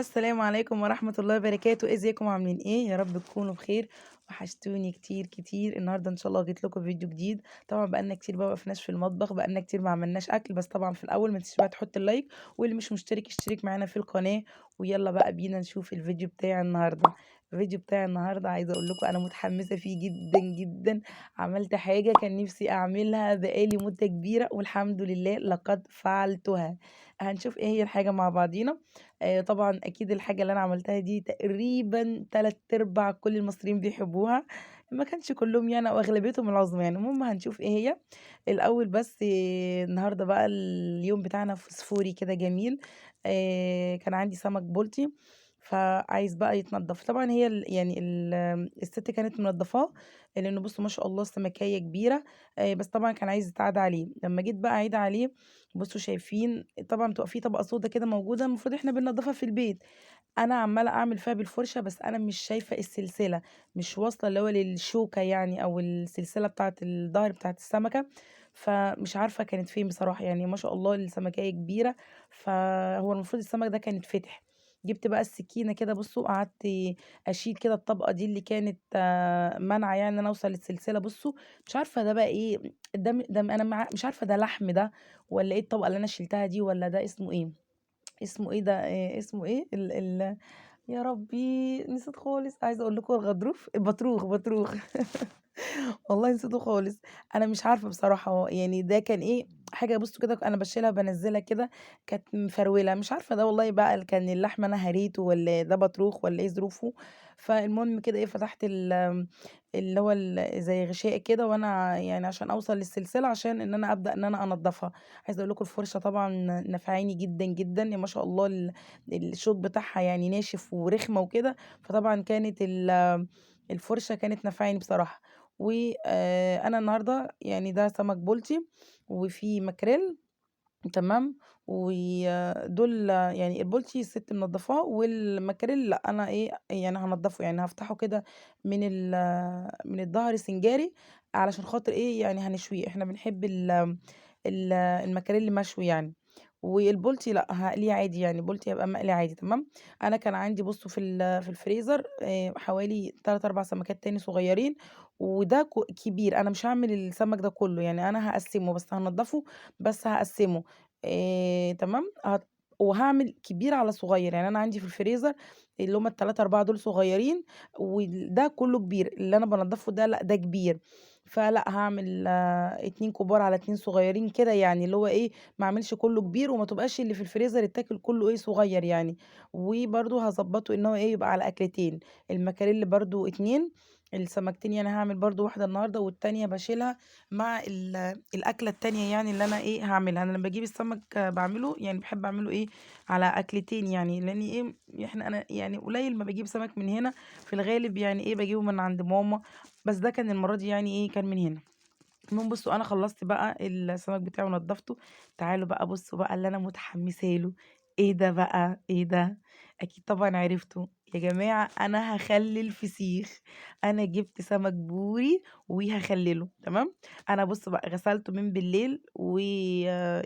السلام عليكم ورحمة الله وبركاته، ازيكم عاملين ايه؟ يا رب تكونوا بخير. وحشتوني كتير كتير. النهارده ان شاء الله جيت لكم فيديو جديد. طبعا بقالنا كتير بقى مقفناش في المطبخ، بقالنا كتير ما عملناش اكل، بس طبعا في الاول ما تنسيش بقى تحط اللايك، واللي مش مشترك يشترك معانا في القناة. ويلا بقى بينا نشوف الفيديو بتاع النهارده. الفيديو بتاع النهارده عايزه اقول لكم انا متحمسه فيه جدا جدا. عملت حاجه كان نفسي اعملها بقالي مده كبيره، والحمد لله لقد فعلتها. هنشوف ايه هي الحاجه مع بعضينا. طبعًا أكيد الحاجة اللي أنا عملتها دي تقريبًا 3/4 كل المصريين بيحبوها، ما كانش كلّهم يعني أو أغلبيتهم العظمى يعني. المهم هنشوف إيه هي. الأول بس النهارده بقى اليوم بتاعنا فسفوري كده جميل. كان عندي سمك بلطي، فعايز بقى يتنضّف. طبعًا هي يعني الست كانت منضّفاه، لإنه بُصّوا ما شاء الله السمكية كبيرة. بس طبعًا كان عايز يتعاد عليه. لمّا جيت بقى أعيد عليه، بُصّوا شايفين طبعًا بتبقى في طبقة سودا كده موجودة، المفروض إحنا بننضّفها في البيت. أنا عمّالة أعمل فيها بالفرشة، بس أنا مش شايفة السلسلة، مش واصلة اللي هو للشوكة يعني، أو السلسلة بتاعة الضهر بتاعة السمكة. فمش عارفة كانت فين بصراحة، يعني ما شاء الله السمكية كبيرة. فهو المفروض السمك ده كان يتفتح. جِبت بقى السكينة كده بُصّوا، قعدت أشيل كده الطبقة دي اللي كانت مانعة يعني إن أنا أوصل للسلسلة. بصّوا مش عارفة ده بقى إيه، ده أنا مش عارفة ده لحم ده، والّا إيه الطبقة اللي أنا شِلتها دي، والّا ده اسمه إيه؟ اسمه إيه ده، اسمه إيه يا ربي نسيت خالص. عايزة أقول لكم الغضروف، بطروخ. والله نسيته خالص. أنا مش عارفة بصراحة هو يعني ده كان إيه. حاجة بُصّوا كده أنا باشيلها بانزّلها كده، كانت مفرولة. مش عارفة ده والله بقى كان اللحمة أنا هريته، والّا ده بطروخ، والّا إيه ظروفه. فالمهم كده إيه، فتحت اللي هو زي غشاء كده، وأنا يعني عشان أوصل للسلسلة، عشان إن أنا أبدأ إن أنا أنضّفها. عايزة أقول لكم الفرشة طبعًا نافعاني جدًا، جدًا. ما شاء الله الشوك بتاعها يعني ناشف ورخمة وكده. فطبعًا كانت الفرشة كانت نافعاني بصراحة. و أنا النهارده يعني ده سمك بلطي، وفي ماكريل، تمام. ودول يعني البولتي الست منضفاه، والماكريل لأ، أنا إيه يعني هانضفه، يعني هافتحه كده من من الضهر سنجاري، علشان خاطر إيه يعني هنشويه. إحنا بنحب الماكريل مشوي يعني. والبولتي لأ، هاقليه عادي، يعني البولتي هيبقى مقلي عادي، تمام. أنا كان عندي بُصّوا في الفريزر حوالي 3، 4 سمكات تاني صغيرين، وده كبير. أنا مش هاعمل السمك ده كلّه، يعني أنا هاقسّمه بس هانضفه، بس هاقسّمه. تمام. وهاعمل كبير على صغير. يعني أنا عندي في الفريزر اللي هُم ال3، 4 دول صغيرين، ده كلّه كبير. اللي أنا بانضّفه ده لأ، ده كبير. فلأ، هاعمل 2 كبار على 2 صغيرين كده، يعني اللي هو إيه، ما اعملش كلّه كبير، وما تبقاش اللي في الفريزر يتاكل كلّه إيه، صغير يعني. وبرضه هاضبّطه إن هو إيه، يبقى على أكلتين. المكاريل برضه 2، السمكتين يعني هاعمل برضه واحدة النهارده، والتانية باشيلها مع الأكلة التانية يعني اللي أنا إيه هاعملها. أنا لمّا باجيب السمك باعمله يعني باحب أعمله إيه، على أكلتين يعني، لإني إيه، أنا يعني قليل ما باجيب سمك من هنا. في الغالب يعني إيه، باجيبه من عند ماما. بس ده كان المرّة دي يعني إيه، كان من هنا. المهم بُصّوا أنا خلّصت بقى السمك بتاعي ونضّفته. تعالوا بقى بُصّوا بقى اللي أنا متحمسة له. إيه ده بقى، إيه ده؟ أكيد طبعًا عرفتوا. يا جماعة أنا هاخلِّل فسيخ. أنا جِبت سمك بوري وهاخلِّله، تمام. أنا بُص بقى غسلته من بالليل،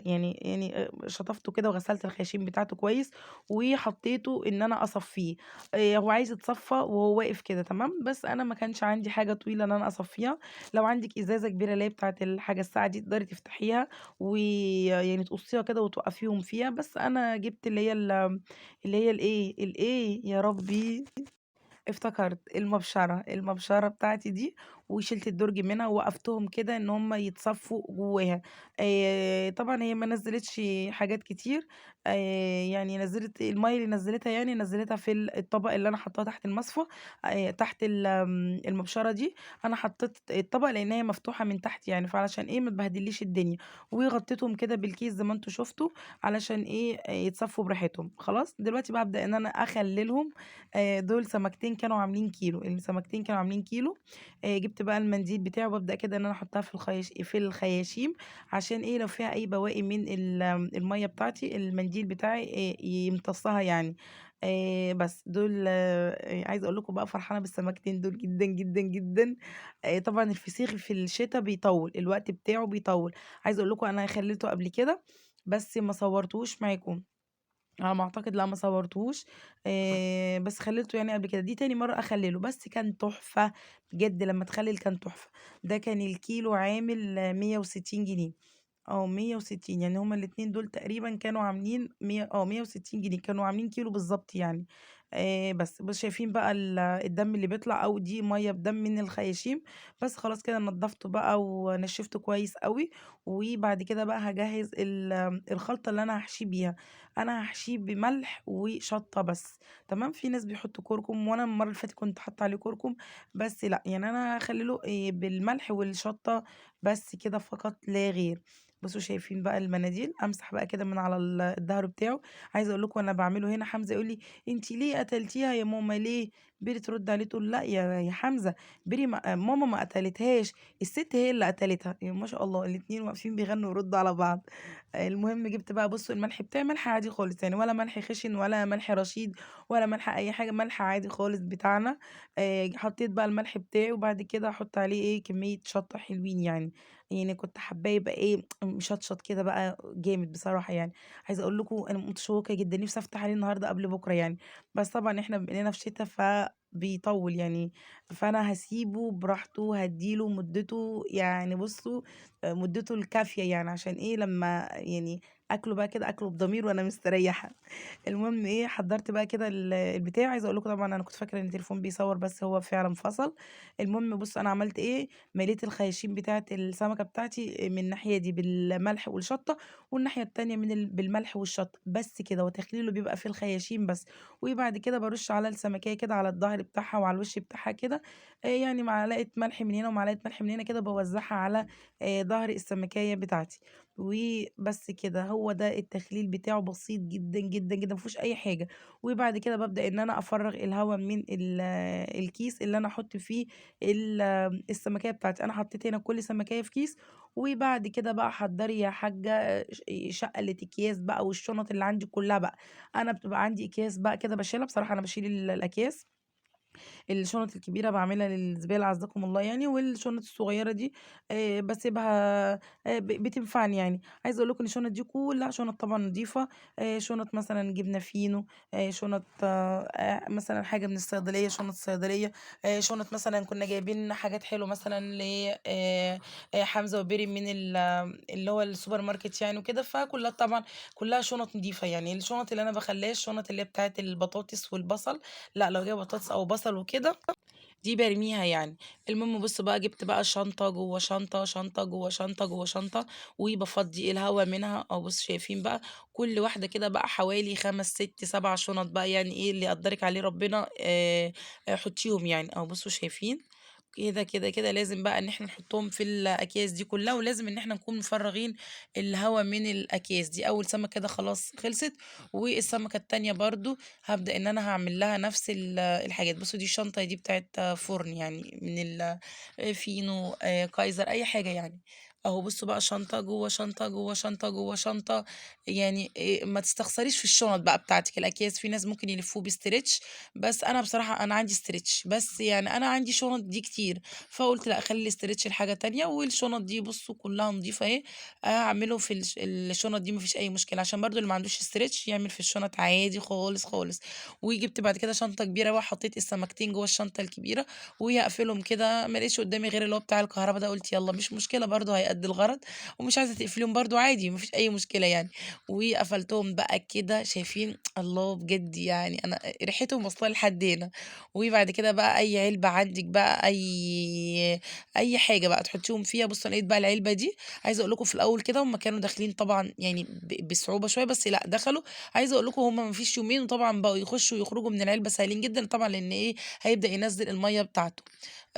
يعني شطفته كده وغسلت الخياشيم بتاعته كويس، وحطيته إن أنا أصفّيه. هو عايز يتصفّى وهو واقف كده، تمام. بس أنا ما كانش عندي حاجة طويلة إن أنا أصفّيها. لو عندِك إزازة كبيرة اللي هي بتاعة الحاجة الساقعة دي، تقدري تفتحيها ويعني تقصيها كده وتوقّفيهم فيها. بس أنا جِبت اللي هي الإيه يا ربي، افتكرت المبشرة بتاعتي دي، وشِلت الدُرج منها ووقّفتهم كده إن هُم يتصفّوا جواها. طبعًا هي ما نزّلتش حاجات كتير. يعني نزّلت المَيّة اللي نزّلتها، يعني نزّلتها في الطبق اللي أنا حاطاه تحت المصفى. تحت المبشرة دي. أنا حطيت الطبق لإن هي مفتوحة من تحت يعني، فعلشان إيه ما تبهدلّيش الدنيا. وغطّيتهم كده بالكيس زي ما أنتم شُفتوا، علشان إيه، يتصفّوا براحتهم. خلاص، دلوقتي بقى أبدأ إن أنا أخلّلهم. دول سمكتين كانوا عاملين كيلو، السمكتين كانوا عاملين كيلو. جِبت بقى المنديل بتاعي، وبابدأ كده إن أنا أحطها في الخياشيم، عشان إيه، لو فيها أي بواقي من المَيّة بتاعتي، المنديل بتاعي يمتصّها يعني. بس دول عايزة أقول لكم بقى فرحانة بالسمكتين دول جدًا، جدًا، جدًا. طبعًا الفسيخ في الشتا بيطوّل، الوقت بتاعه بيطوّل. عايزة أقول لكم أنا خلّيته قبل كده، بس ما صوّرتهوش معاكم. على ما أعتقد لأ ما صورتهوش، بس خلّلته يعني قبل كده، دي تاني مرّة أخلّله، بس كان تحفة، بجد لمّا اتخلّل كان تحفة. ده كان الكيلو عامل 160 جنيه. 160 يعني هُم الاتنين دول تقريبًا كانوا عاملين 160 جنيه، كانوا عاملين كيلو بالضبط يعني. بس شايفين بقى الدم اللي بيطلع أو دي مَيّة بدم من الخياشيم، بس خلاص كده نضّفته بقى ونشّفته كويس أوي، وبعد كده بقى هاجهّز الخلطة اللي أنا هاحشيه بيها. أنا هاحشيه بملح وشطة بس، تمام. في ناس بيحطّوا كركم وأنا المرّة اللي فاتت كنت حاطّة عليه كركم، بس لأ، يعني أنا هاخلّله بالملح والشطة بس كده فقط لا غير. بُصّوا شايفين بقى المناديل، أمسح بقى كده من على الضهر بتاعه. عايزة أقول لكم وأنا باعمله هنا حمزة يقول لي: "أنتِ ليه قتلتيها يا ماما ليه؟" بيري ترد عليه تقول: "لأ يا حمزة، بيري ما ماما ما قتلتهاش، الست هي اللي قتلتها." ما شاء الله الاتنين واقفين بيغنوا ويردوا على بعض. المهم جِبت بقى بُصّوا الملح بتاعي ملح عادي خالص، يعني ولا ملح خشن ولا ملح رشيد ولا ملح أي حاجة، ملح عادي خالص بتاعنا. حطيت بقى الملح بتاعي وبعد كده هاحط عليه كمية شطة حلوين يعني. يعني كنت حاباه يبقى مشطشط كده بقى جامد بصراحة يعني. عايزة أقول لكم أنا متشوقة جدًا، نفسي أفتح عليه النهارده قبل بكرة يعني، بس طبعًا إحنا بما إننا في شتا فبيطوّل يعني، فأنا هاسيبه براحته، هادّي له مدته يعني بُصّوا مدته الكافية يعني عشان لمّا يعني آكله بقى كده آكله بضمير وأنا مستريحة. المهم حضّرت بقى كده البتاع. عايزة أقول لكم طبعًا أنا كنت فاكرة إن التليفون بيصوّر بس هو فعلًا فصل. المهم بُصّوا أنا عملت مليت الخياشيم بتاعة السمكة بتاعتي من الناحية دي بالملح والشطة، والناحية التانية بالملح والشطة، بس كده وتخليله بيبقى في الخياشيم بس. وبعد كده بارُش على السمكية كده على الضهر بتاعها وعلى الوش بتاعها كده، يعني معلقة ملح من هنا ومعلقة ملح من هنا كده باوزّعها على ضهر السمكية بتاعتي. وبس كده، هو ده التخليل بتاعه بسيط جدًا، جدًا، جدًا، ما فيهوش أي حاجة. وبعد كده بابدأ إن أنا أفرّغ الهوا من الكيس اللي أنا أحُط فيه السمكية بتاعتي. أنا حطيت هنا كل سمكية في كيس، وبعد كده بقى حضّري يا حاجة شقلة أكياس بقى والشنط اللي عندي كلّها بقى. أنا بتبقى عندي أكياس بقى كده باشيلها، بصراحة أنا باشيل الأكياس. الشنط الكبيرة باعملها للزبالة عزّكم الله يعني، والشنط الصغيرة دي باسيبها بتنفعني يعني. عايزة أقول لكم إن الشنط دي كلّها شنط طبعًا نضيفة. شنط مثلًا جبنة فينو، شنط مثلًا حاجة من الصيدلية، شنط صيدلية. شنط مثلًا كنا جايبين حاجات حلوة مثلًا حمزة وبيري من اللي هو السوبر ماركت يعني وكده، فكلّها طبعًا كلّها شنط نضيفة يعني. الشنط اللي أنا باخلّيها الشنط اللي هي بتاعة البطاطس والبصل، لأ لو جايبة بطاطس أو بصل وكده دي بارميها يعني. المهم بُص بقى جِبت بقى شنطة جوّه شنطة، شنطة جوّه شنطة جوّه شنطة، وبافضّي الهوا منها أهو بُص شايفين بقى كل واحدة كده بقى حوالي 5، 6، 7 شنط بقى يعني اللي يقدّرِك عليه ربنا حُطّيهم يعني. أهو بصوا شايفين؟ كده، كده، كده لازم بقى إن إحنا نحطّهم في الأكياس دي كلّها، ولازم إن إحنا نكون مفرّغين الهوا من الأكياس دي. أول سمكة كده خلاص خلصت، والسمكة التانية برضه هابدأ إن أنا هاعمل لها نفس الحاجات. بُصّوا دي الشنطة دي بتاعة فرن يعني من فينو كايزر أي حاجة يعني. أهو بُصّوا بقى شنطة، جوّه شنطة، جوّه شنطة، جوّه شنطة، يعني ما تستخسريش في الشنط بقى بتاعتِك. الأكياس في ناس ممكن يلفّوه بستريتش، بس أنا بصراحة أنا عندي استريتش، بس يعني أنا عندي شنط دي كتير، فقُلت لأ خلّي الاستريتش لحاجة تانية، والشنط دي بُصّوا كلّها نضيفة أهي. هاعمله في الشنط دي ما فيش أي مشكلة، عشان برضه اللي ما عندوش استريتش يعمل في الشنط عادي خالص، خالص. وجِبت بعد كده شنطة كبيرة بقى حطيت السمكتين جوّه الشنطة الكبيرة، وهاقفلهم كده ما لقيتش قدّامي غير اللي هو بتاع الكهربا ده، قُلت يالّا مش مشكلة برضه هيأدّي الغرض، ومش عايزة تقفليهم برضه عادي ما فيش أي مشكلة يعني. وقفلتهم بقى كده شايفين الله بجد يعني أنا ريحتهم واصلة لي لحد هنا. وبعد كده بقى أي علبة عندِك بقى أي حاجة بقى تحطيهم فيها. بُصّوا أنا لقيت بقى العلبة دي. عايزة أقول لكم في الأول كده هُم كانوا داخلين طبعًا يعني بصعوبة شوية، بس لأ دخلوا. عايزة أقول لكم هُم ما فيش يومين وطبعًا بقوا يخشوا ويخرجوا من العلبة سهلين جدًا طبعًا لإن هيبدأ ينزّل المَيّة بتاعته.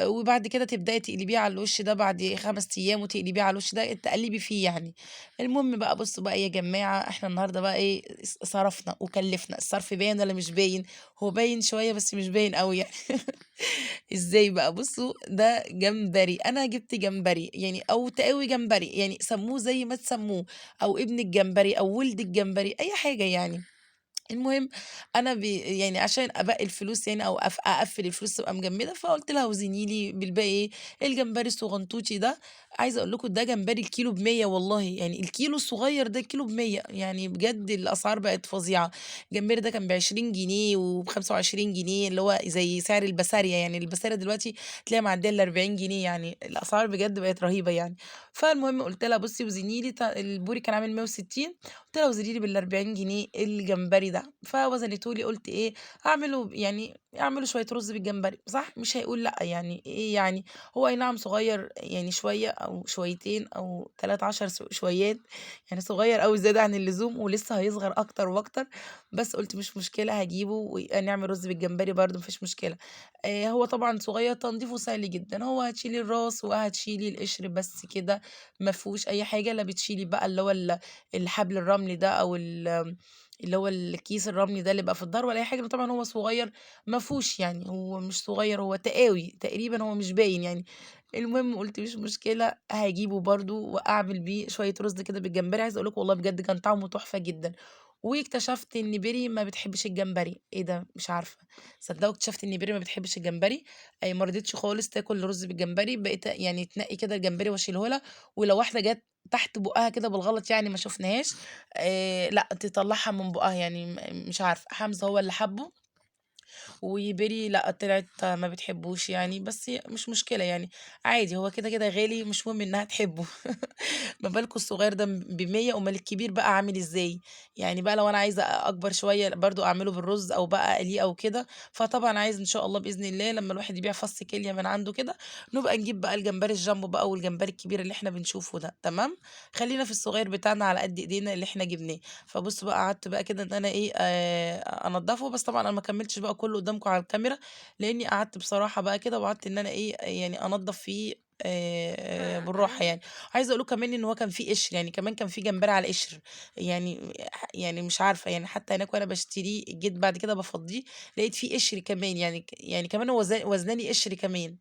وبعد كده تبدئي تقلبيه على الوش ده بعد 5 أيام وتقلبيه على الوش ده تقلّبي فيه يعني. المهم بقى بُصّوا بقى يا جماعة إحنا النهارده بقى صرفنا وكلّفنا. الصرف باين والّا مش باين؟ هو باين شوية بس مش باين أوي يعني. إزاي بقى؟ بُصّوا ده جمبري، أنا جِبت جمبري يعني أو تقاوي جمبري، يعني سمّوه زي ما تسمّوه، أو ابن الجمبري أو ولد الجمبري، أي حاجة يعني. المهم أنا يعني عشان أبقّي الفلوس يعني أو أقفّل الفلوس تبقى مجمّدة، فقُلت لها وزني لي بالباقي الجمبري الصغنطوطي ده. عايزة أقول لكم ده جمبري الكيلو ب100 والله، يعني الكيلو الصغير ده الكيلو ب100 يعني بجد الأسعار بقت فظيعة. الجمبري ده كان ب20 جنيه وب25 جنيه اللي هو زي سعر البسارية، يعني البسارية دلوقتي تلاقيها معدية ال40 جنيه، يعني الأسعار بجد بقت رهيبة يعني. فالمهم قُلت لها: "بُصّي وزني لي البوري كان عامل 160." قُلت لها: "وزني لي بال40 جنيه الجمبري ده." فوزنته لي قُلت إيه، أعمله شوية رز بالجمبري، صح؟ مش هيقول لأ، يعني إيه يعني، هو أي نعم صغير يعني شوية أو شويتين أو 13 شويات، يعني صغير أوي زيادة عن اللزوم ولسه هيصغر أكتر وأكتر، بس قُلت مش مشكلة هاجيبه ونعمل رز بالجمبري برضه ما فيش مشكلة. هو طبعًا صغير تنضيفه سهل جدًا، هو هتشيلي الراس وهتشيلي القشر بس كده، ما فيهوش أي حاجة، لا بتشيلي بقى اللي هو الحبل الرملي ده أو اللي هو الكيس الرملي ده اللي بيبقى في الضهر ولا أي حاجة، لأن طبعًا هو صغير ما فيهوش يعني، هو مش صغير هو تقاوي تقريبًا هو مش باين يعني. المهم قُلت مش مشكلة هاجيبه برضه وأعمل بيه شوية رز كده بالجمبري، عايزة أقول لكم والله بجد كان طعمه تحفة جدًا. واكتشفت إن بيري ما بتحبش الجمبري، إيه ده! مش عارفة، صدقوا اكتشفت إن بيري ما بتحبش الجمبري، ما رضتش خالص تاكل رز بالجمبري، بقيت يعني تنقي كده الجمبري واشيله لها، ولو واحدة جات تحت بُقها كده بالغلط يعني ما شُفناهاش، لأ تطلّعها من بُقها يعني مش عارفة، حمزة هو اللي حابه وبيري لأ، طلعت ما بتحبوش يعني، بس مش مشكلة يعني، عادي هو كده، كده غالي مش مهم إنها تحبه. ما بالكم الصغير ده ب100 أُمّال الكبير بقى عامل إزاي، يعني بقى لو أنا عايزة أكبر شوية برضه أعمله بالرز أو بقى أقليه أو كده، فطبعًا عايز إن شاء الله بإذن الله لمّا الواحد يبيع فَص كِلية من عنده كده، نبقى نجيب بقى الجمبري الجامبو بقى والجمبري الكبير اللي إحنا بنشوفه ده، تمام، خلّينا في الصغير بتاعنا على قد إيدينا اللي إحنا جبناه. فبُصّوا بقى قعدت بقى كده إن أنا إيه، أنضّفه، بس طبعًا أنا ما كمّلتش بقى كلّه قدّامكم على الكاميرا، لإني قعدت بصراحة بقى كده وقعدت إن أنا إيه، يعني أنضّف فيه بالراحة يعني. عايزة أقول لكم كمان إن هو كان فيه قشر، يعني كمان كان فيه جمبري على قشر، يعني مش عارفة، يعني حتى هناك وأنا باشتريه جيت بعد كده بافضّيه، لقيت فيه قشر كمان، يعني كمان هو وزناه لي قشر كمان.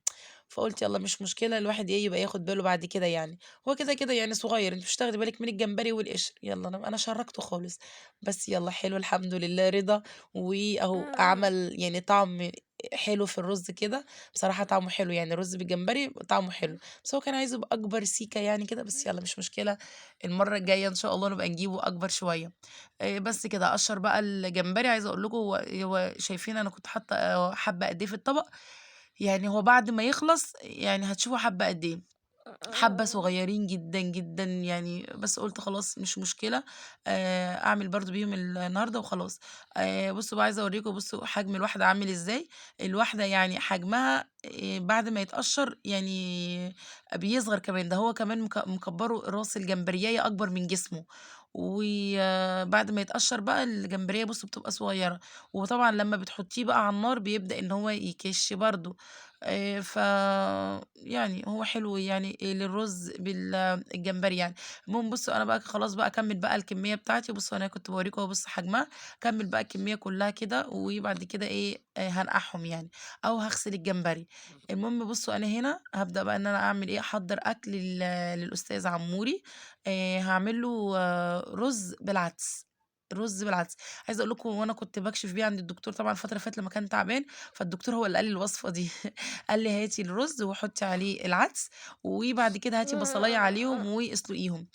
فقُلت يالّا مش مشكلة الواحد إيه، يبقى ياخد باله بعد كده يعني. هو كده، كده يعني صغير، أنتِ مش هتاخدي بالِك من الجمبري والقشر، يالّا أنا شرّكته خالص، بس يالّا حلو الحمد لله رضا، وأهو عمل يعني طعم حلو في الرز كده، بصراحة طعمه حلو، يعني الرز بالجمبري طعمه حلو، بس هو كان عايزه يبقى أكبر سيكة يعني كده، بس يالّا مش مشكلة، المرّة الجاية إن شاء الله نبقى نجيبه أكبر شوية. بس كده أقشّر بقى الجمبري، عايزة أقول لكم هو شايفين أنا كنت حاطة حبّة قد إيه في الطبق، يعني هو بعد ما يخلص يعني هتشوفوا حبّة قد إيه. حبّة صغيّرين جدًا، جدًا يعني، بس قُلت خلاص مش مشكلة، أعمل برضه بيهم النهارده وخلاص. بُصّوا بقى عايزة أورّيكم، بُصّوا حجم الواحدة عامل إزاي، الواحدة يعني حجمها بعد ما يتقشّر يعني بيصغر كمان، ده هو كمان مكبّره راس الجمبرياية أكبر من جسمه، وبعد ما يتقشّر بقى الجمبرية بُصّوا بتبقى صغيّرة، وطبعًا لمّا بتحطّيه بقى على النار بيبدأ إن هو يكِش برضه. ف يعني هو حلو يعني للرز الجمبري يعني. المهم بُصّوا أنا بقى خلاص بقى أكمّل بقى الكمية بتاعتي، بُصّوا أنا كنت باوريكم أهو بُصّوا حجمها، أكمّل بقى الكمية كلّها كده، وبعد كده إيه، هانقعهم يعني أو هاغسل الجمبري. المهم بُصّوا أنا هنا هابدأ بقى إن أنا أعمل إيه، أحضّر أكل للأستاذ عموري، هاعمل له رز بالعدس، رز بالعدس. عايزة أقول لكم وأنا كنت باكشف بيه عند الدكتور طبعًا الفترة اللي فاتت لمّا كان تعبان، فالدكتور هو اللي قال لي الوصفة دي. قال لي: "هاتي الرز وحطّي عليه العدس، وبعد كده هاتي بصلاية عليهم واسلقيهم."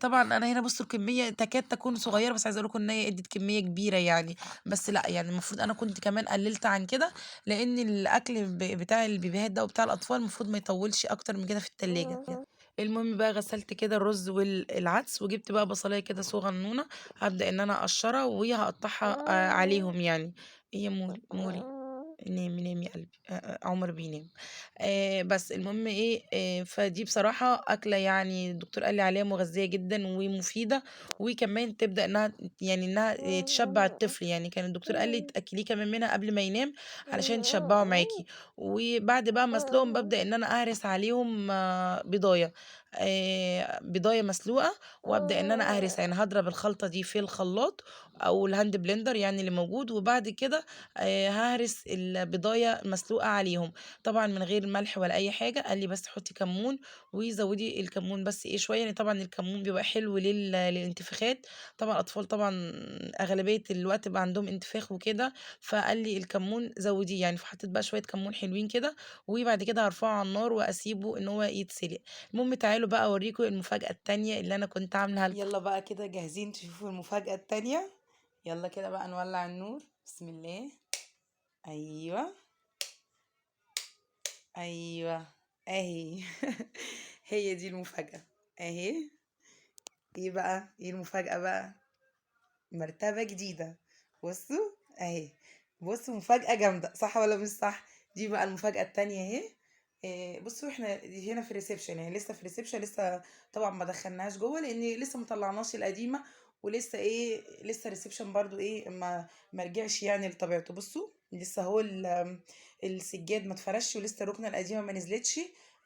طبعًا أنا هنا بُصّوا الكمية تكاد تكون صغيّرة، بس عايزة أقول لكم إن هي ادّت كمية كبيرة يعني، بس لأ، يعني المفروض أنا كنت كمان قلّلت عن كده، لإن الأكل بتاع البيبيهات ده وبتاع الأطفال المفروض ما يطوّلش أكتر من كده في التلاجة. المهم بقى غسلت كده الرز العدس، وجِبت بقى بصلاية كده صغنونة، هابدأ إن أنا أقشّرها وهاقطّعها عليهم يعني. إيه يا موري، موري؟ نامي، نامي يا قلبي، عمر بينام. بس المهم إيه، فدي بصراحة أكلة يعني الدكتور قال لي عليها مغذية جدًا ومفيدة، وكمان تبدأ إنها تشبّع الطفل، يعني كان الدكتور قال لي تأكليه كمان منها قبل ما ينام علشان تشبّعه معاكِ، وبعد بقى ما أسلقهم بابدأ إن أنا أهرس عليهم بيضاية، بيضاية مسلوقة، وأبدأ إن أنا أهرسها، يعني هاضرب الخلطة دي في الخلاط أو الهاند بلندر يعني اللي موجود، وبعد كده هاهرس البضاية المسلوقة عليهم، طبعًا من غير ملح ولا أي حاجة. قال لي: "بس حطي كمون وزودي الكمون بس إيه شوية." لإن طبعًا الكمون بيبقى حلو للانتفاخات، طبعًا الأطفال طبعًا أغلبية الوقت بيبقى عندهم انتفاخ وكده، فقال لي: "الكمون زوديه." يعني فحطيت بقى شوية كمون حلوين كده، وبعد كده هارفعه على النار وأسيبه إن هو يتسلق. المهم تعالوا بقى أوريكم المفاجأة التانية اللي أنا كنت عاملاها لكم. يلا بقى كده جاهزين تشوفوا المفاجأة التانية؟ يلا كده بقى نولع النور، بسم الله. أيوه، أيوه، أهي. هي دي المفاجأة، أهي. إيه بقى؟ إيه المفاجأة بقى؟ مرتبة جديدة. بصوا أهي، بصوا مفاجأة جامدة صح ولا مش صح؟ دي بقى المفاجأة التانية أهي. بصوا احنا دي هنا في الريسبشن، يعني لسه في الريسبشن، لسه طبعا ما دخلناهاش جوه لان لسه ما طلعناش القديمه، ولسه ايه لسه الريسبشن برضو ايه ما رجعش يعني لطبيعته. بصوا لسه هو السجاد ما اتفرش، ولسه الركنه القديمه ما نزلتش.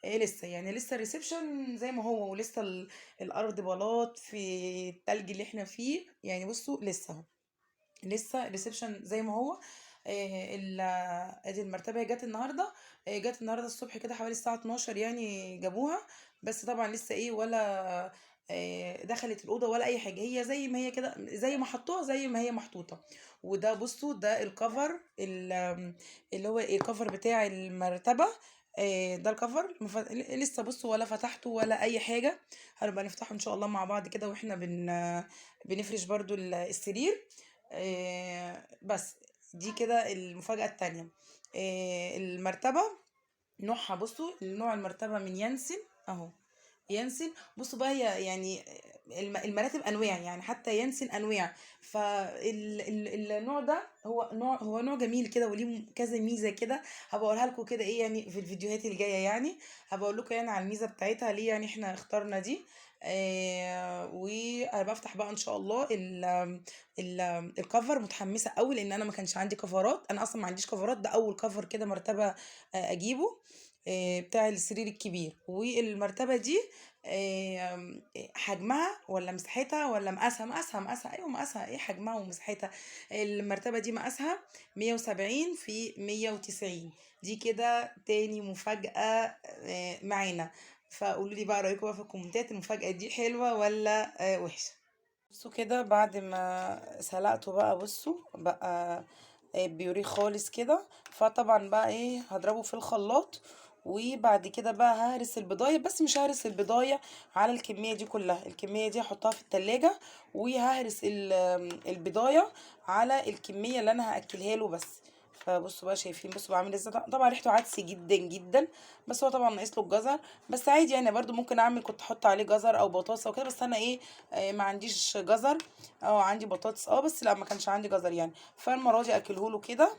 إيه لسه يعني لسه الريسبشن زي ما هو، ولسه الارض بلاط في التلج اللي احنا فيه، يعني بصوا لسه اهو، لسه الريسبشن زي ما هو. ادي المرتبه هي جت النهارده، جت النهارده الصبح كده حوالي الساعه 12 يعني جابوها، بس طبعا لسه ايه ولا دخلت الاوضه ولا اي حاجه، هي زي ما هي كده، زي ما حطوها زي ما هي محطوطه. وده بصوا ده الكفر اللي هو الكفر بتاع المرتبه. ده الكفر لسه بصوا ولا فتحته ولا اي حاجه، هنبقى نفتحه ان شاء الله مع بعض كده واحنا بنفرش برضو السرير. بس دي كده المفاجأة التانية. المرتبة نوعها بصوا، نوع المرتبة من ينسن اهو، ينسن. بصوا بقى هي يعني المراتب انواع، يعني حتى ينسن انواع، فالنوع ده هو نوع جميل كده وليه كذا ميزه كده، هبقى اقولها لكم كده ايه يعني في الفيديوهات الجايه، يعني هبقى اقول لكم يعني على الميزه بتاعتها ليه يعني احنا اخترنا دي. وهبقى افتح بقى ان شاء الله ال الكفر، متحمسه قوي لان انا ما كانش عندي كفرات، انا اصلا ما عنديش كفرات، ده اول كفر كده مرتبه اجيبه، بتاع السرير الكبير. والمرتبة دي حجمها ولا مساحتها ولا مقاسها ايوه مقاسها ايه حجمها ومساحتها. المرتبة دي مقاسها 170 في 190، دي كده تاني مفاجأة معانا. فقولوا لي بقى رأيكم بقى في الكومنتات، المفاجأة دي حلوة ولا وحشة؟ بصوا كده بعد ما سلقته بقى، بصوا بقى بيوريه خالص كده، فطبعا بقى ايه هضربه في الخلاط، وبعد كده بقى ههرس البضاية، بس مش ههرس البضاية على الكمية دي كلها، الكمية دي هحطها في التلاجة، وههرس البضاية على الكمية اللي انا هاكلها له بس. فبصوا بقى شايفين، بصوا بعمل ازاي، طبعا ريحته عدسي جدا جدا، بس هو طبعا ناقص له الجزر، بس عادي يعني برضو ممكن اعمل، كنت احط عليه جزر او بطاطس او كده، بس انا ايه ما عنديش جزر، عندي بطاطس بس لا ما كانش عندي جزر يعني، فالمره دي اكله له كده.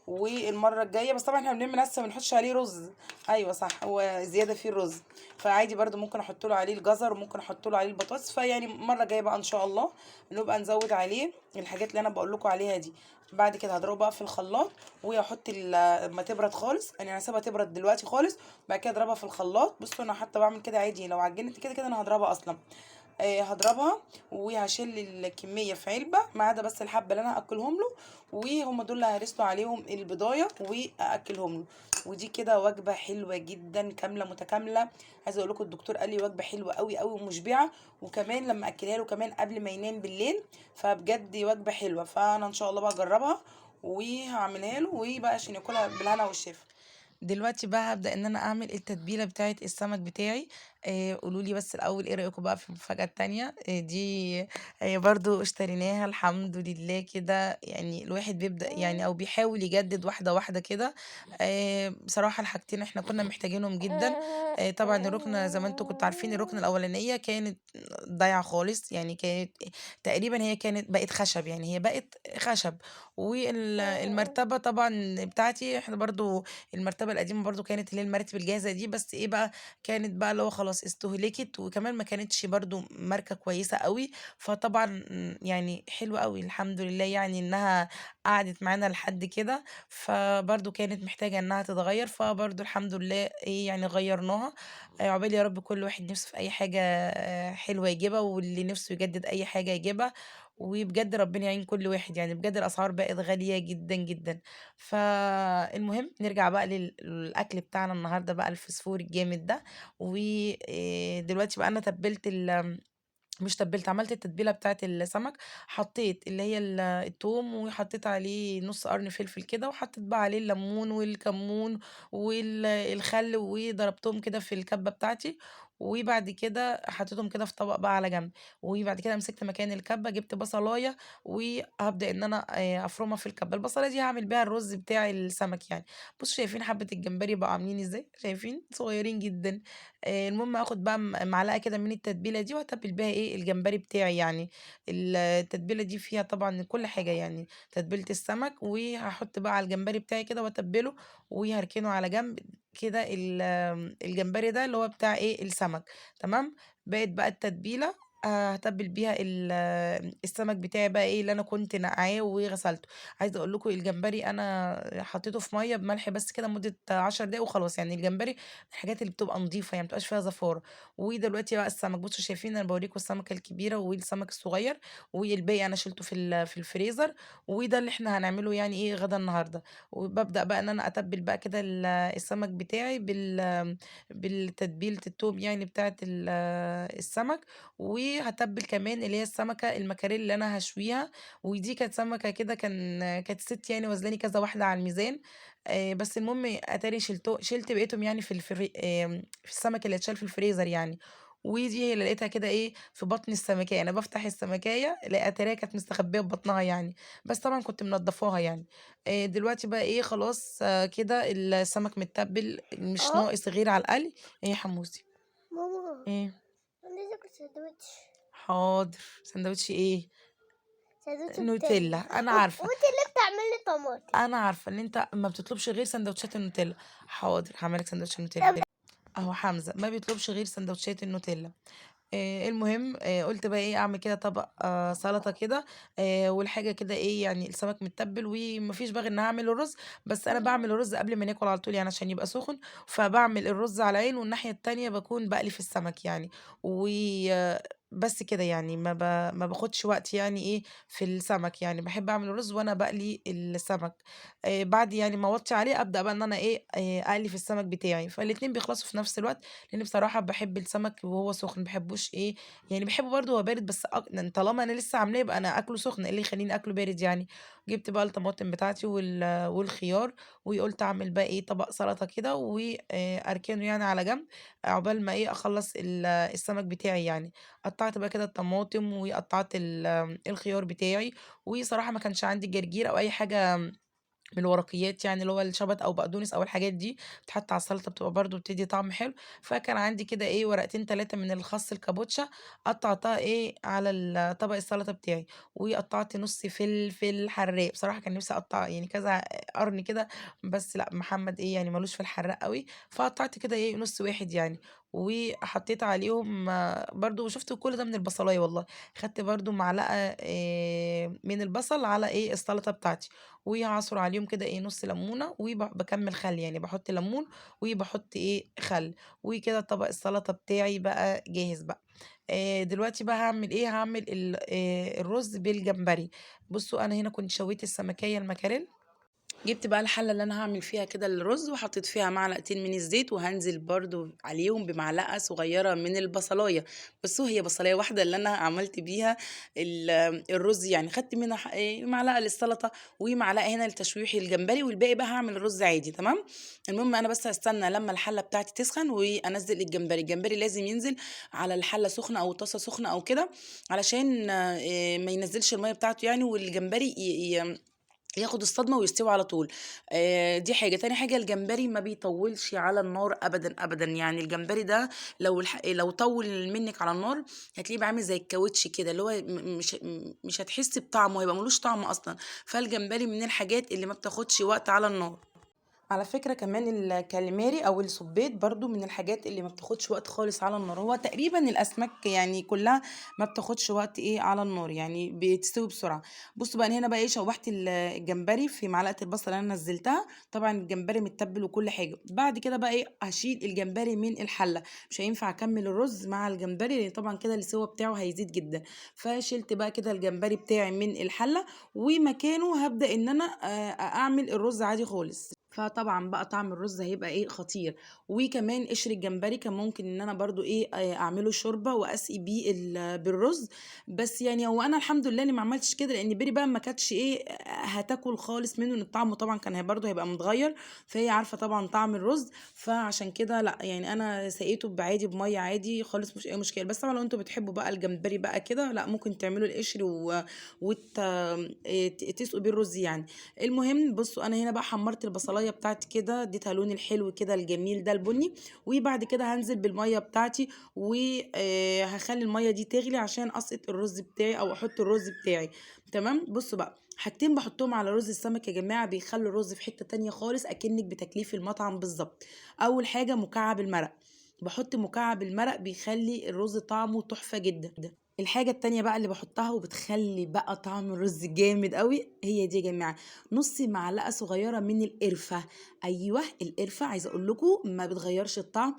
والمره الجايه بس طبعا احنا بنعمل لسه ما بنحطش عليه رز، ايوه صح هو زياده فيه الرز، فعادي برضو ممكن احط له عليه الجزر وممكن احط له عليه البطاطس، فيعني المره الجايه بقى ان شاء الله نبقى نزود عليه الحاجات اللي انا بقول لكم عليها دي. بعد كده هضربه بقى في الخلاط، واحط ما تبرد خالص، يعني هسيبها تبرد دلوقتي خالص، بعد كده اضربها في الخلاط. بصوا انا حتى بعمل كده عادي، لو عجنت كده كده انا هضربها اصلا، هضربها وهشيل الكميه في علبه ما عدا بس الحبه اللي انا هاكلهم له، وهم دول اللي هرسله عليهم البضايه واكلهم له. ودي كده وجبه حلوه جدا كامله متكامله، عايزه اقول لكم الدكتور قال لي وجبه حلوه قوي قوي ومشبعه، وكمان لما اكلها له كمان قبل ما ينام بالليل، فبجد وجبه حلوه، فانا ان شاء الله بقى اجربها وهعملها له وبقى عشان ياكلها بالهنا والشفا. دلوقتي بقى هابدأ إن أنا أعمل التتبيلة بتاعة السمك بتاعي. قولوا لي بس الأول إيه رأيكم بقى في المفاجأة التانية. دي برضه اشتريناها الحمد لله كده، يعني الواحد بيبدأ يعني أو بيحاول يجدد واحدة واحدة كده. بصراحة الحاجتين إحنا كنا محتاجينهم جدًا. طبعًا الركنة زي ما أنتم كنتم عارفين، الركنة الأولانية كانت ضايعة خالص، يعني كانت تقريبًا هي كانت بقت خشب، يعني هي بقت خشب. المرتبة طبعًا بتاعتي إحنا برضه المرتبة القديمة برضه كانت اللي هي المراتب الجاهزة دي، بس إيه بقى، كانت بقى اللي هو خلاص خلاص استهلكت، وكمان ما كانتش برضه ماركة كويسة أوي، فطبعًا يعني حلو أوي الحمد لله يعني إنها قعدت معانا لحد كده، فبرضه كانت محتاجة إنها تتغيّر، فبرضه الحمد لله إيه يعني غيّرناها. عقبال يا رب كل واحد نِفْسه في أي حاجة حلوة يجيبها، واللي نِفْسه يجدد أي حاجة يجيبها، وبجد ربنا يعين كل واحد، يعني بجد الأسعار بقت غالية جدًا، جدًا. فالمهم نرجع بقى للأكل بتاعنا النهارده بقى الفسفور الجامد ده، و دلوقتي بقى أنا تبّلت مش تبّلت، عملت التتبيلة بتاعة السمك، حطيت اللي هي التوم، وحطيت عليه نُص قرن فلفل كده، وحطيت بقى عليه الليمون والكمون الخل، وضربتهم كده في الكبة بتاعتي، وبعد كده حطيتهم كده في طبق بقى على جنب، وبعد كده مسكت مكان الكبة جبت بصلاية، وهابدأ إن أنا أفرمها في الكبة، البصلاية دي هاعمل بيها الرز بتاع السمك يعني. بُصّوا شايفين حبّة الجمبري بقوا عاملين إزاي، شايفين؟ صغيرين جدًا. المهم هاخد بقى معلقة كده من التتبيلة دي وأتبّل بيها إيه، الجمبري بتاعي يعني. التتبيلة دي فيها طبعًا كل حاجة يعني، تتبيلة السمك، وهاحط بقى على الجمبري بتاعي كده وأتبّله، وهاركنه على جنب كده الجمبري ده اللي هو بتاع إيه، السمك، تمام. بقت بقى التتبيلة هاتبّل بيها السمك بتاعي بقى إيه، اللي أنا كنت ناقعاه وغسلته. عايزة أقول لكم الجمبري أنا حطيته في مَيّة بملح بس كده لمدة 10 دقايق وخلاص، يعني الجمبري الحاجات اللي بتبقى نضيفة يعني ما بتبقاش فيها زفارة. ودلوقتي بقى السمك، بصوا شايفين انا بوريكم السمكة الكبيرة والسمك الصغير، والباقي انا شلته في الفريزر. وده اللي احنا هنعمله يعني ايه غدا النهارده. وببدأ بقى ان انا اتبل بقى كده السمك بتاعي بالتتبيلة التوم يعني بتاعت السمك. وهتبل كمان اللي هي السمكة المكاريل اللي انا هشويها. ودي كانت سمكة كده كانت ست يعني وزناني كذا واحدة على الميزان. بس المهم اتاري شِلت بقيتهم يعني في السمك اللي اتشال في الفريزر يعني. ودي هي اللي لقيتها كده إيه، في بطن السمكية، أنا بافتح السمكية أتاريها كانت مستخبية في بطنها يعني، بس طبعًا كنت منضفاها يعني. دلوقتي بقى إيه خلاص كده السمك متبل، مش اه ناقص غير على القلي. إيه يا حموسي؟ ماما، إيه؟ انا عايزة اكل سندوتش. حاضر، ساندوتش إيه؟ سندوتش نوتيلا، نوتيلا. أنا عارفة. وانت اللي بتعمل لي طماطم. أنا عارفة إن أنت ما بتطلبش غير ساندوتشات النوتيلا. حاضر، هاعمل لك ساندوتش طب نوتيلا. أهو حمزة ما بيطلبش غير سندوتشات النوتيلا. المهم قُلت بقى إيه، أعمل كده طبق سلطة كده. والحاجة كده إيه، يعني السمك متبّل وما فيش بقى غير إن أعمل الرز. بس أنا باعمل الرز قبل ما ناكل على طول يعني عشان يبقى سُخن، فباعمل الرز على عين والناحية التانية باكون باقلي في السمك يعني. و بس كده يعني ما باخدش وقت يعني إيه، في السمك، يعني باحب أعمل الرز وأنا باقلي السمك. بعد يعني ما أوطّي عليه أبدأ بقى إن أنا إيه، أقلي في السمك بتاعي، فالاتنين بيخلصوا في نفس الوقت. لإني بصراحة باحب السمك وهو سخن، ما باحبوش إيه، يعني باحبه برضه وهو بارد بس طالما أنا لسه عاملاه يبقى أنا آكله سخن، إيه اللي يخلّيني آكله بارد يعني. جِبت بقى الطماطم بتاعتي والخيار، وقُلت أعمل بقى إيه، طبق سلطة كده أركنه يعني على جنب، عقبال ما إيه، أخلّص السمك بتاعي يعني. قطّعت بقى كده الطماطم وقطّعت الخيار بتاعي. وصراحة ما كانش عندي جرجير أو أي حاجة من الورقيات يعني اللي هو الشبت أو بقدونس أو الحاجات دي، بتتحط على السلطة بتبقى برضه بتدّي طعم حلو. فكان عندي كده إيه ورقتين 3 من الخس الكابوتشا، قطّعتها إيه على طبق السلطة بتاعي. وقطّعت نُص فلفل حراق، بصراحة كان نفسي أقطّع يعني كذا قرن كده، بس لأ محمد إيه يعني ما لوش في الحراق أوي، فقطّعت كده إيه نُص واحد يعني. وحطيت عليهم برضه شُفتِ كل ده من البصلاية والله. خدت برضه معلقة من البصل على إيه السلطة بتاعتي. وهاعصر عليهم كده إيه نُص ليمونة باكمّل خَل، يعني باحُط ليمون وباحُط إيه خَل. وكده طبق السلطة بتاعي بقى جاهز بقى. دلوقتي بقى هاعمل إيه، هاعمل الرز بالجمبري. بُصّوا أنا هنا كنت شويت السمكية المكاريل، جبت بقى الحلة اللي أنا هاعمل فيها كده الرز وحطيت فيها معلقتين من الزيت، وهانزل برضه عليهم بمعلقة صغيرة من البصلاية. بُصّوا هي بصلاية واحدة اللي أنا عملت بيها الرز يعني، خدت منها معلقة للسلطة ومعلقة هنا لتشويح الجمبري، والباقي بقى هاعمل الرز عادي تمام. المهم أنا بس هاستنى لمّا الحلة بتاعتي تسخن وأنزّل الجمبري. الجمبري لازم ينزل على الحلة سخنة أو الطاسة سخنة أو كده، علشان ما ينزّلش المَيّة بتاعته يعني، والجمبري ياخد الصدمة ويستوي على طول. دي حاجة، تاني حاجة الجمبري ما بيطوّلش على النار أبدًا، أبدًا، يعني الجمبري ده لو طوّل منِّك على النار هتلاقيه بقى عامل زي الكاوتش كده، اللي هو مش هتحسّي بطعمه، هيبقى ما لوش طعم أصلًا. فالجمبري من الحاجات اللي ما بتاخدش وقت على النار. على فكرة كمان الكاليماري أو السبيط برضو من الحاجات اللي ما بتاخدش وقت خالص على النار. هو تقريبا الأسماك يعني كلها ما بتاخدش وقت على النار، يعني بتستوي بسرعة. بصوا بقى، أنا هنا بقى شوحت الجمبري في معلقة البصل اللي أنا نزلتها. طبعا الجمبري متبل وكل حاجة. بعد كده بقى هشيل الجمبري من الحلة. مش هينفع أكمل الرز مع الجمبري لأن طبعا كده السوا بتاعه هيزيد جدا. فشلت بقى كده الجمبري بتاعي من الحلة، ومكانه هبدأ إن أنا أعمل الرز عادي خالص. فطبعا بقى طعم الرز هيبقى خطير. وكمان قشر الجمبري كان ممكن ان انا برضو اعمله شوربه واسقي بيه بالرز. بس يعني هو انا الحمد لله اللي ما عملتش كده، لان بيري بقى ما كانتش هتاكل خالص منه، ان طعمه طبعا كان برضو هيبقى متغير. فهي عارفه طبعا طعم الرز، فعشان كده لا، يعني انا سقيته بعادي بميه عادي خالص، مش اي مشكله. بس طبعا لو انتوا بتحبوا بقى الجمبري بقى كده، لا ممكن تعملوا القشر وتسقوا بيه الرز يعني. المهم بصوا، انا هنا بقى حمرت البصلايه بتاعتي كده، اديتها لون الحلو كده الجميل ده البني. وبعد كده هنزل بالميه بتاعتي، وهخلي الميه دي تغلي عشان اسقط الرز بتاعي او احط الرز بتاعي. تمام. بصوا بقى، حاجتين بحطهم على رز السمك يا جماعه بيخلوا الرز في حته تانية خالص، اكنك بتكليف المطعم بالظبط. اول حاجه مكعب المرق. بحط مكعب المرق بيخلي الرز طعمه تحفه جدا. الحاجة التانية بقى اللي بحطها وبتخلي بقى طعم الرز جامد قوي، هي دي يا جماعة: نص معلقة صغيرة من القرفة. ايوه القرفة، عايزة اقول لكم ما بتغيرش الطعم،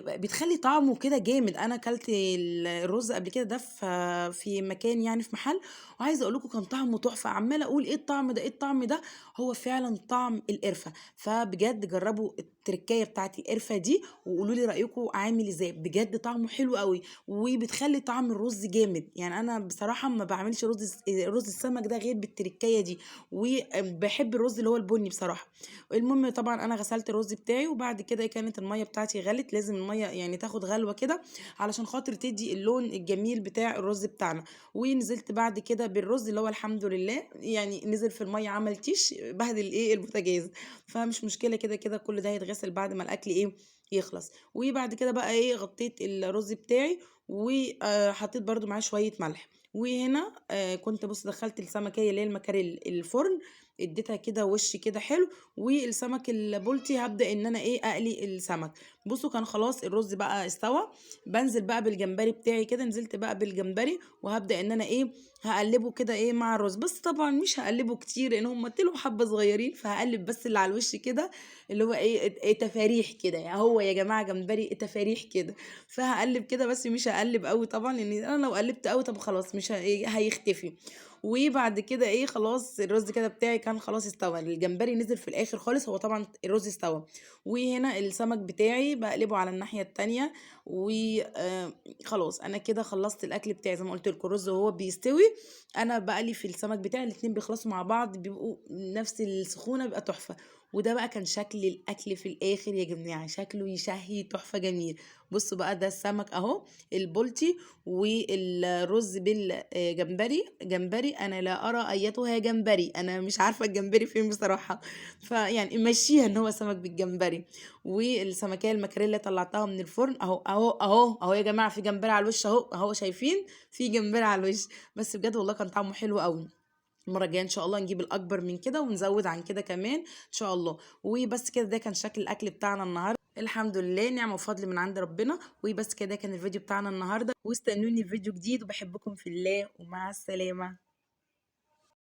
بتخلي طعمه كده جامد. انا اكلت الرز قبل كده ده في مكان، يعني في محل، وعايزة اقول لكم كان طعمه تحفة. عمالة اقول ايه الطعم ده، ايه الطعم ده. هو فعلا طعم القرفة. فبجد جربوا التركية بتاعت القرفة دي وقولوا لي رأيكم عامل ازاي. بجد طعمه حلو قوي، وبتخلي طعم الرز جامد. يعني انا بصراحه ما بعملش رز السمك ده غير بالتركايه دي. وبحب الرز اللي هو البني بصراحه. المهم طبعا انا غسلت الرز بتاعي، وبعد كده كانت الميه بتاعتي غلت. لازم الميه يعني تاخد غلوه كده علشان خاطر تدي اللون الجميل بتاع الرز بتاعنا. ونزلت بعد كده بالرز اللي هو الحمد لله يعني نزل في الميه، عمل تيش بهدل البوتاجاز. فمش مشكله، كده كده كل ده هيتغسل بعد ما الاكل يخلص. وبعد كده بقى غطيت الرز بتاعي، وحطيت برضو معاه شوية ملح. وهنا كنت بص دخلت السمكية اللي هي المكاريل الفرن، اديتها كده وش كده حلو. والسمك البولتي هبدأ ان انا اقلي السمك. بصوا كان خلاص الرز بقى استوى. بنزل بقى بالجمبري بتاعي كده، نزلت بقى بالجمبري وهبدأ ان انا هقلبه كده مع الرز. بس طبعا مش هقلبه كتير لان هم طلعوا حبة صغيرين، فهقلب بس اللي على الوش كده، اللي هو تفاريح كده. يعني هو يا جماعة جمبري تفاريح كده. فهقلب كده بس مش هقلب قوي طبعا، لان انا لو قلبت قوي طب خلاص مش هيختفي. وبعد كده خلاص الرز كده بتاعي كان خلاص استوى. الجمبري نزل في الاخر خالص، هو طبعا الرز استوى. وهنا السمك بتاعي بقلبه على الناحية التانية. وخلاص انا كده خلصت الاكل بتاعي. زي ما قلت لكم الرز وهو بيستوي انا بقلي في السمك بتاعي، الاتنين بيخلصوا مع بعض بيبقوا نفس السخونة، بيبقى تحفة. وده بقى كان شكل الاكل في الاخر يا جماعه، شكله يشهي تحفه جميل. بصوا بقى ده السمك اهو البولتي، والرز جمبري. انا لا ارى ايتها جمبري، انا مش عارفه الجمبري فين بصراحه. فيعني مشيها ان هو سمك بالجمبري. والسمكيه المكريلا طلعتها من الفرن اهو اهو اهو اهو يا جماعه، في جمبري على الوش اهو اهو، شايفين في جمبري على الوش. بس بجد والله كان طعمه حلو قوي. المره الجايه ان شاء الله نجيب الاكبر من كده ونزود عن كده كمان ان شاء الله. وبس كده ده كان شكل الاكل بتاعنا النهارده. الحمد لله، نعمه وفضل من عند ربنا. وبس كده كان الفيديو بتاعنا النهارده، واستنوني في فيديو جديد، وبحبكم في الله، ومع السلامه.